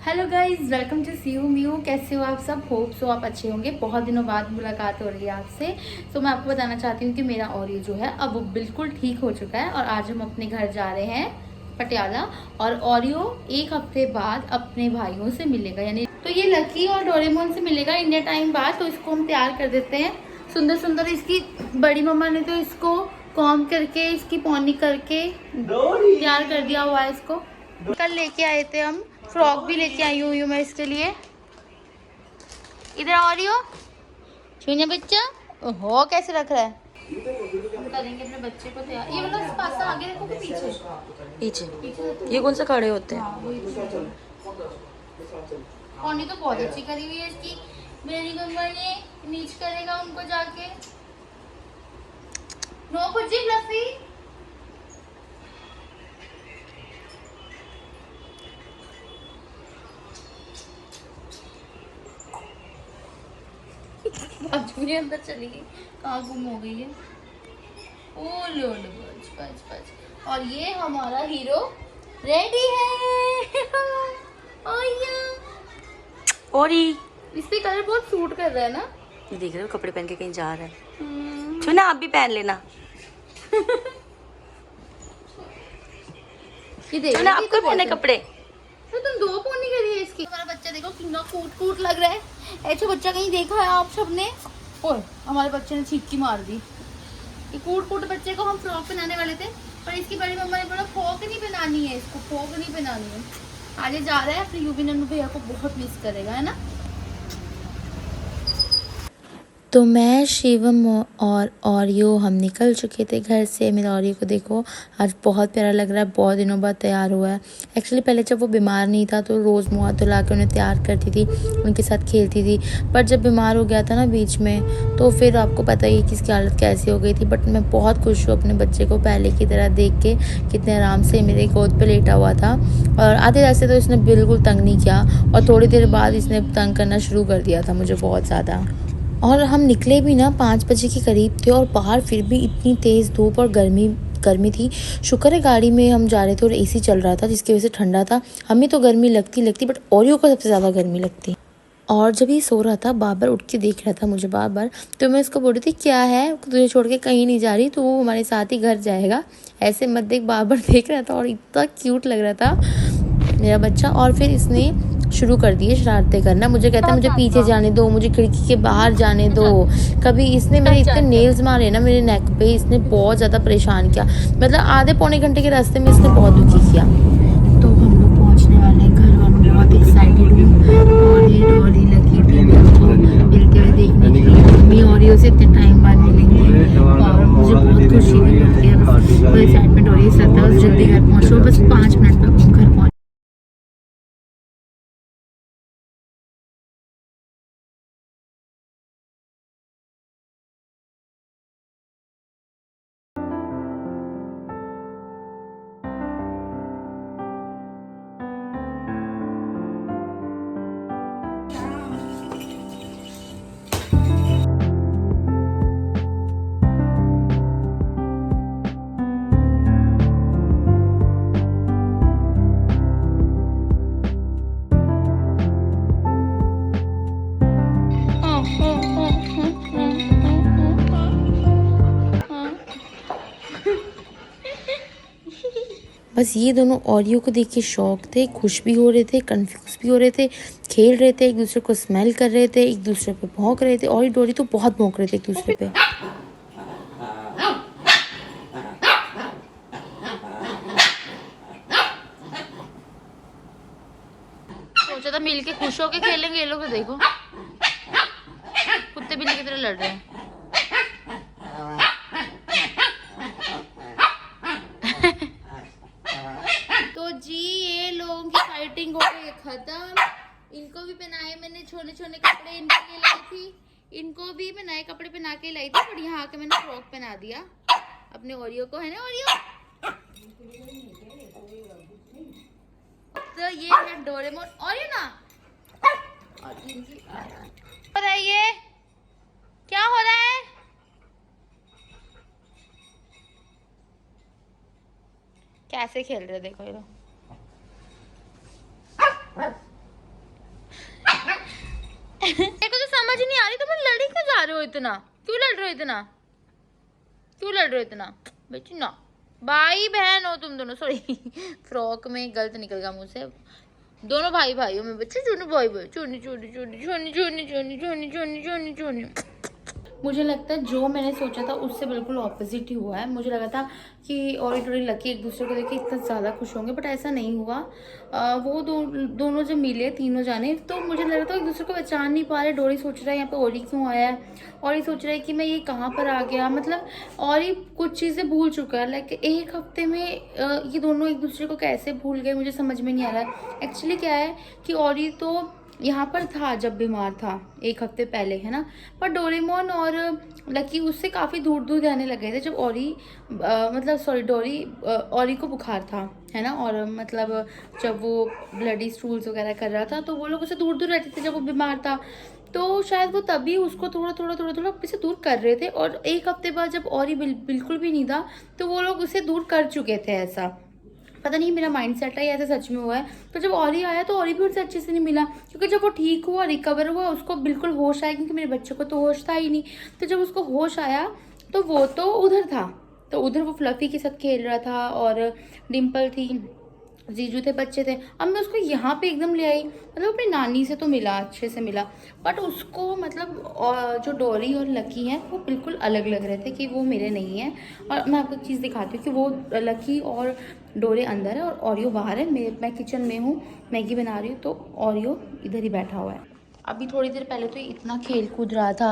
Hello guys, welcome to सी यू म्यू। कैसे हो आप सब? होप सो आप अच्छे होंगे। बहुत दिनों बाद मुलाकात हो रही है आपसे। तो मैं आपको बताना चाहती हूँ कि मेरा ऑरियो जो है अब वो बिल्कुल ठीक हो चुका है और आज हम अपने घर जा रहे हैं पटियाला। और ऑरियो एक हफ्ते बाद अपने भाइयों से मिलेगा, यानी तो ये लकी और डोरेमोन से मिलेगा इंडिया टाइम बाद। तो इसको हम तैयार कर देते हैं सुंदर सुंदर। इसकी बड़ी मम्मा ने तो इसको कॉम करके, इसकी पौनी करके तैयार कर दिया हुआ है इसको। कल लेके आए थे हम, फ्रॉक भी लेके आई हूँ मैं इसके लिए। इधर ऑरियो छूने बच्चा, ओहो कैसे रख रहा है। हम करेंगे अपने बच्चे को तैयार। ये वाला पासा आगे रखो कि पीछे? पीछे। पीछे ये कौन सा खड़े होते हैं? हाँ वही पौनी तो बहुत अच्छी करी हुई है इसकी। मेरी मम्मा ने नीच करेगा उनको जाके। नो कुछ फ्लफी। बाजू में अंदर चली गई, कहाँ गुम हो गई है। ओ लोड बच बच बच। और ये हमारा हीरो रेडी है। और ये इस पे कलर बहुत सूट कर रहा है ना। देख रहे हो, कपड़े पहन के कहीं जा रहा है। छुना आप भी पहन लेना। ये देख छुना आपको पहने कपड़े। तो तुम दो पोनी करी है इसकी। हमारा बच्चा देखो कितना कूट कूट लग रहा है। ऐसा बच्चा कहीं देखा है आप सबने? ओए हमारे बच्चे ने चीखी मार दी। ये कूट कूट बच्चे को हम फ्रॉक पहनाने वाले थे, पर इसकी बड़ी मम्मा ने बोला फ्रॉक नहीं पहनानी है, इसको फ्रॉक नहीं पहनानी है। आगे जा रहा है, अपने यूबी नन्नू भैया को बहुत मिस करेगा, है ना। तो मैं, शिवम और ऑरियो हम निकल चुके थे घर से। मेरे ऑरियो को देखो, आज बहुत प्यारा लग रहा है, बहुत दिनों बाद तैयार हुआ है। एक्चुअली पहले जब वो बीमार नहीं था तो रोज़ मुँह धुला के उन्हें तैयार करती थी, उनके साथ खेलती थी। पर जब बीमार हो गया था ना बीच में, तो फिर आपको पता ही है कि इसकी हालत कैसी हो गई थी। बट मैं बहुत खुश हूँ अपने बच्चे को पहले की तरह देख के, कितने आराम से मेरे गोद पर लेटा हुआ था। और आधे रास्ते तो इसने बिल्कुल तंग नहीं किया, और थोड़ी देर बाद इसने तंग करना शुरू कर दिया था मुझे बहुत ज़्यादा। और हम निकले भी ना 5 बजे के करीब थे, और बाहर फिर भी इतनी तेज़ धूप और गर्मी थी। शुक्र है गाड़ी में हम जा रहे थे और एसी चल रहा था, जिसकी वजह से ठंडा था। हमें तो गर्मी लगती बट ओरियो को सबसे ज़्यादा गर्मी लगती। और जब ये सो रहा था, बार उठ के देख रहा था मुझे बार। तो मैं उसको बोल रही थी क्या है, तुझे छोड़ के कहीं नहीं जा रही, तो वो हमारे साथ ही घर जाएगा, ऐसे मत देख। बार देख रहा था और इतना क्यूट लग रहा था मेरा बच्चा। और फिर इसने शुरू कर दिए शरारतें करना। मुझे कहता है मुझे पीछे जाने दो, मुझे खिड़की के बाहर जाने दो। कभी इसने मेरे इतने नेल्स मारे ना मेरे नेक पे, इसने बहुत ज़्यादा परेशान किया। मतलब आधे पौने घंटे के रास्ते में इसने बहुत दुखी किया। तो हम लोग पहुंचने वाले हैं घर, और मैं बहुत एक्साइटेड हूँ। और ये डॉली लगी थी को मिलते हुए देखने के लिए। मम्मी ऑरियो से इतने टाइम बाद मिलेंगे और मुझे बहुत खुशी भी होती है। बस एक्साइटमेंट हो रही है, सब बस जल्दी घर पहुँचो, बस 5 मिनट में घर पहुँच। बस ये दोनों ऑरियो को देख के शौक थे, खुश भी हो रहे थे, कंफ्यूज भी हो रहे थे, खेल रहे थे, एक दूसरे को स्मेल कर रहे थे, एक दूसरे पे भौंक रहे थे। और डोरी तो बहुत भौंक रहे थे एक दूसरे पे। सोचा था मिलके खुश होके खेलेंगे, ये लोग तो देखो कुत्ते बिल्ली की तरह लड़ रहे हैं। तो जी ये लोगों की फाइटिंग हो गई खत्म। इनको भी पहनाए मैंने, छोटे छोटे कपड़े इनके लिए लाई थी। इनको भी मैं नए कपड़े पहना के लाई थी, पर यहाँ आके मैंने फ्रॉक पहना दिया अपने ओरियो को, है ना ओरियो। तो ये है डोरेमोन। ओरियो ना हो रहा है, ये क्या हो रहा है? कैसे खेल रहे देखो ये लोग। इतना? क्यों लड़ रहे हो इतना? क्यों लड़ रहे हो इतना? बेटी ना, भाई बहन हो तुम दोनों। सॉरी, फ्रॉक में गलत निकल गया मुंह से। दोनों भाई भाइयों में बच्चे, चुनी भाई भाई, चुनी चुनी चुनी चुनी चुनी चुनी चुनी चुनी चुनी चुनी। मुझे लगता है जो मैंने सोचा था उससे बिल्कुल ऑपोजिट ही हुआ है। मुझे लगा था कि और थोड़ी लकी एक दूसरे को देख के इतना ज़्यादा खुश होंगे, बट ऐसा नहीं हुआ। वो दोनों जब मिले तीनों जाने, तो मुझे लग रहा था एक दूसरे को पहचान नहीं पा रहे। डोरी सोच रहा है यहाँ पे ओरी क्यों आया है, और ये सोच रहा है कि मैं ये कहाँ पर आ गया, मतलब और ही कुछ चीज़ें भूल चुका है। लाइक एक हफ्ते में ये दोनों एक दूसरे को कैसे भूल गए मुझे समझ में नहीं आ रहा है। एक्चुअली क्या है कि औरी तो यहाँ पर था जब बीमार था एक हफ्ते पहले, है ना, पर डोरेमोन और लकी उससे काफ़ी दूर दूर रहने लगे थे जब औरी मतलब सॉरी डोरी औरी को बुखार था, है ना, और मतलब जब वो ब्लडी स्टूल्स वगैरह कर रहा था तो वो लोग उससे दूर दूर रहते थे जब वो बीमार था। तो शायद वो तभी उसको थोड़ा थोड़ा थोड़ा थोड़ा अपने से दूर कर रहे थे, और एक हफ्ते बाद जब औरी बिल्कुल भी नहीं था तो वो लोग उसे दूर कर चुके थे। ऐसा पता नहीं मेरा माइंड सेट है या ऐसा सच में हुआ है। तो जब औरी आया तो औरी भी उनसे अच्छे से नहीं मिला, क्योंकि जब वो ठीक हुआ रिकवर हुआ उसको बिल्कुल होश आया, क्योंकि मेरे बच्चे को तो होश था ही नहीं। तो जब उसको होश आया तो वो तो उधर था, तो उधर वो फ्लफी के साथ खेल रहा था, और डिम्पल थी, जीजू थे, बच्चे थे। अब मैं उसको यहाँ पे एकदम ले आई, मतलब अपनी नानी से तो मिला, अच्छे से मिला, बट उसको मतलब जो डोरी और लकी हैं वो बिल्कुल अलग लग रहे थे कि वो मेरे नहीं हैं। और मैं आपको एक चीज़ दिखाती हूँ कि वो लकी और डोरे अंदर है और ऑरियो बाहर है। मैं किचन में हूँ, मैगी बना रही हूँ, तो ऑरियो इधर ही बैठा हुआ है। अभी थोड़ी देर पहले तो इतना खेल कूद रहा था,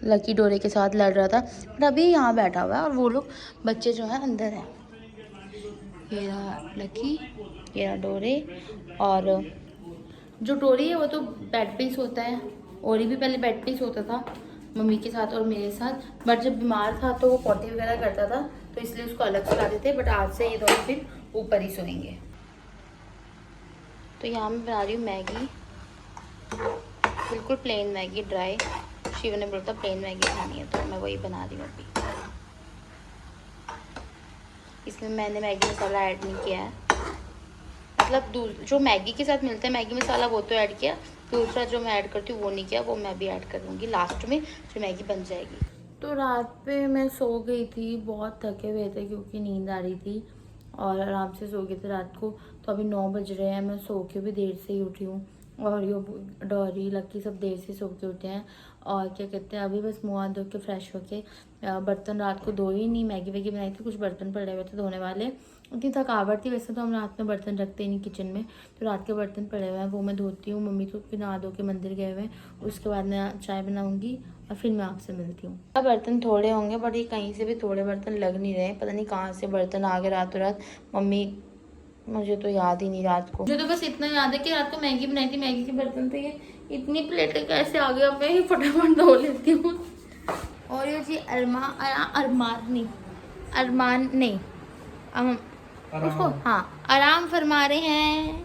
लकी डोरे के साथ लड़ रहा था, बट अभी यहाँ बैठा हुआ है और वो लोग बच्चे जो है अंदर है। ये रहा लकी, ये रहा डोरे, और जो डोरी है वो तो बेड पे ही सोता है। औरी भी पहले बेड पे ही सोता था मम्मी के साथ और मेरे साथ, बट जब बीमार था तो वो पॉटी वगैरह करता था, तो इसलिए उसको अलग सुलाते थे, बट आज से ये दोनों फिर ऊपर ही सोएंगे। तो यहाँ मैं बना रही हूँ मैगी, बिल्कुल प्लेन मैगी, ड्राई। शिव ने बोला था प्लेन मैगी खानी है, तो मैं वही बना रही हूँ अभी। इसमें मैंने मैगी मसाला ऐड नहीं किया है, मतलब जो मैगी के साथ मिलता है मैगी मसाला वो तो ऐड किया, दूसरा जो मैं ऐड करती हूँ वो नहीं किया, वो मैं भी ऐड कर लूँगी लास्ट में जो मैगी बन जाएगी। तो रात पे मैं सो गई थी, बहुत थके हुए थे क्योंकि नींद आ रही थी, और आराम से सो गए थे रात को। तो अभी 9 बज रहे हैं, मैं सो के भी देर से ही उठी हूँ, और यो डॉरी लकी सब देर से सो के उठे हैं। और क्या कहते हैं, अभी बस मुँह हाथ धो के फ्रेश होके, बर्तन रात को धो ही नहीं, मैगी वैगी बनाई थी, कुछ बर्तन पड़े हुए थे धोने वाले। उतनी थकावट थी, वैसे तो हम रात में बर्तन रखते ही नहीं किचन में, तो रात के बर्तन पड़े हुए हैं वो मैं धोती हूँ। मम्मी तो फिर नहा धो के मंदिर गए हुए हैं, उसके बाद मैं चाय बनाऊँगी और फिर मैं आपसे मिलती हूँ। अब बर्तन थोड़े होंगे, बट ये कहीं से भी थोड़े बर्तन लग नहीं रहे, पता नहीं कहाँ से बर्तन आ गए रातों रात। मम्मी, मुझे तो याद ही नहीं रात को, मुझे तो बस इतना याद है कि रात को मैगी बनाई थी, मैगी के बर्तन थे ये, इतनी प्लेटें कैसे आ गई, अब मैं ही फटाफट धो लेती हूँ। और ये जी अरमान नहीं, उसको हाँ आराम फरमा रहे हैं।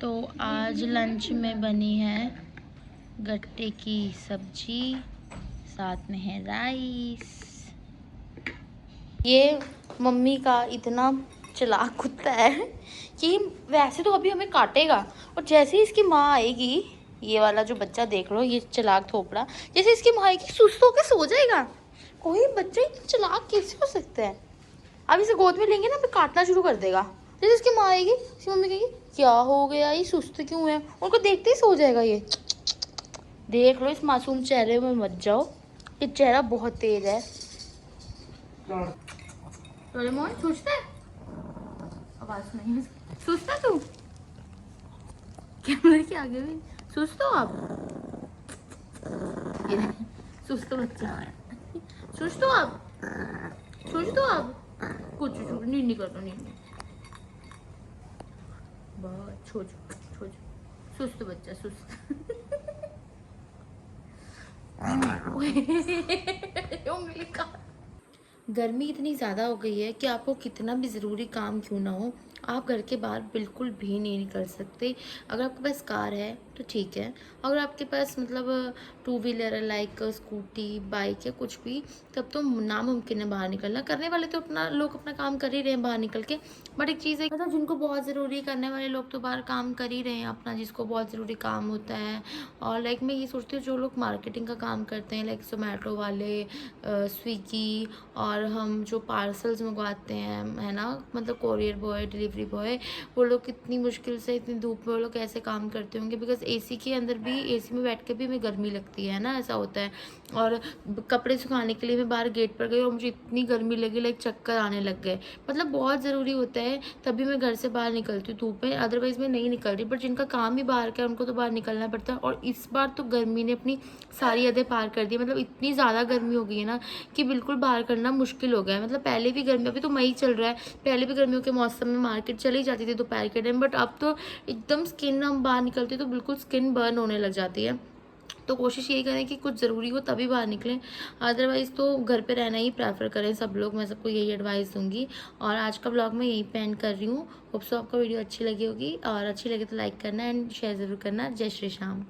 तो आज लंच में बनी है गट्टे की सब्जी, साथ में है राइस। ये मम्मी का इतना चालाक कुत्ता है कि वैसे तो अभी हमें काटेगा, और जैसे ही इसकी माँ आएगी, ये वाला जो बच्चा देख लो, ये चालाक थोपड़ा, जैसे इसकी माँ आएगी सुस्त होकर सो जाएगा। कोई बच्चा इतना चालाक कैसे हो सकता है? अब इसे गोद में लेंगे ना, फिर काटना शुरू कर देगा। जैसे इसकी माँ आएगी, इसकी मम्मी कहेगी क्या हो गया, ये सुस्त क्यों है, उनको देखते ही सो जाएगा ये। देख लो, इस मासूम चेहरे में मत जाओ, ये चेहरा बहुत तेज है। डोरेमोन सोचता है, आवाज नहीं सोचता, तू कैमरे के आगे भी सुस्त हो आप? ये सुस्त बच्चा, सुस्त हो आप, सुस्त हो आप, कुछ नहीं करता, नहीं बहुत छोड़ सुस्त बच्चा, सुस्त। उंगली का गर्मी इतनी ज़्यादा हो गई है कि आपको कितना भी ज़रूरी काम क्यों ना हो, आप घर के बाहर बिल्कुल भी नहीं निकल सकते। अगर आपके पास कार है तो ठीक है, अगर आपके पास मतलब टू व्हीलर है लाइक स्कूटी, बाइक या कुछ भी, तब तो नामुमकिन है बाहर निकलना। करने वाले तो लोग अपना काम कर ही रहे हैं बाहर निकल के, बट एक चीज़ है मतलब जिनको बहुत ज़रूरी करने वाले लोग तो बाहर काम कर ही रहे हैं अपना, जिसको बहुत ज़रूरी काम होता है। और लाइक मैं ये सोचती हूँ जो लोग मार्केटिंग का काम करते हैं लाइक ज़ोमैटो वाले, स्विगी, और हम जो पार्सल्स मंगवाते हैं है ना, मतलब कोरियर बॉय, डिलीवरी बॉय, वो लोग कितनी मुश्किल से इतनी धूप में वो लोग कैसे काम करते होंगे, बिकॉज एसी के अंदर भी, एसी में बैठ के भी हमें गर्मी लगती है ना, ऐसा होता है। और कपड़े सुखाने के लिए मैं बाहर गेट पर गई और मुझे इतनी गर्मी लगी, लाइक चक्कर आने लग गए। मतलब बहुत ज़रूरी होता है तभी मैं घर से बाहर निकलती हूँ धूप में, अदरवाइज़ मैं नहीं निकल रही। बट जिनका काम ही बाहर का है उनको तो बाहर निकलना पड़ता है। और इस बार तो गर्मी ने अपनी सारी हदें पार कर दी, मतलब इतनी ज़्यादा गर्मी हो गई है ना कि बिल्कुल बाहर करना मुश्किल हो गया है। मतलब पहले भी गर्मी, अभी तो मई चल रहा है, पहले भी गर्मियों के मौसम में मार्केट चली जाती थी दोपहर के टाइम, बट अब तो एकदम स्किन, हम बाहर निकलते तो बिल्कुल स्किन बर्न होने लग जाती है। तो कोशिश यही करें कि कुछ ज़रूरी हो तभी बाहर निकलें, अदरवाइज़ तो घर पे रहना ही प्रेफर करें सब लोग। मैं सबको यही एडवाइस दूंगी। और आज का ब्लॉग मैं यहीं पे एंड कर रही हूँ। होप सो आपको वीडियो अच्छी लगी होगी, और अच्छी लगे तो लाइक करना एंड शेयर ज़रूर करना। जय श्री श्याम।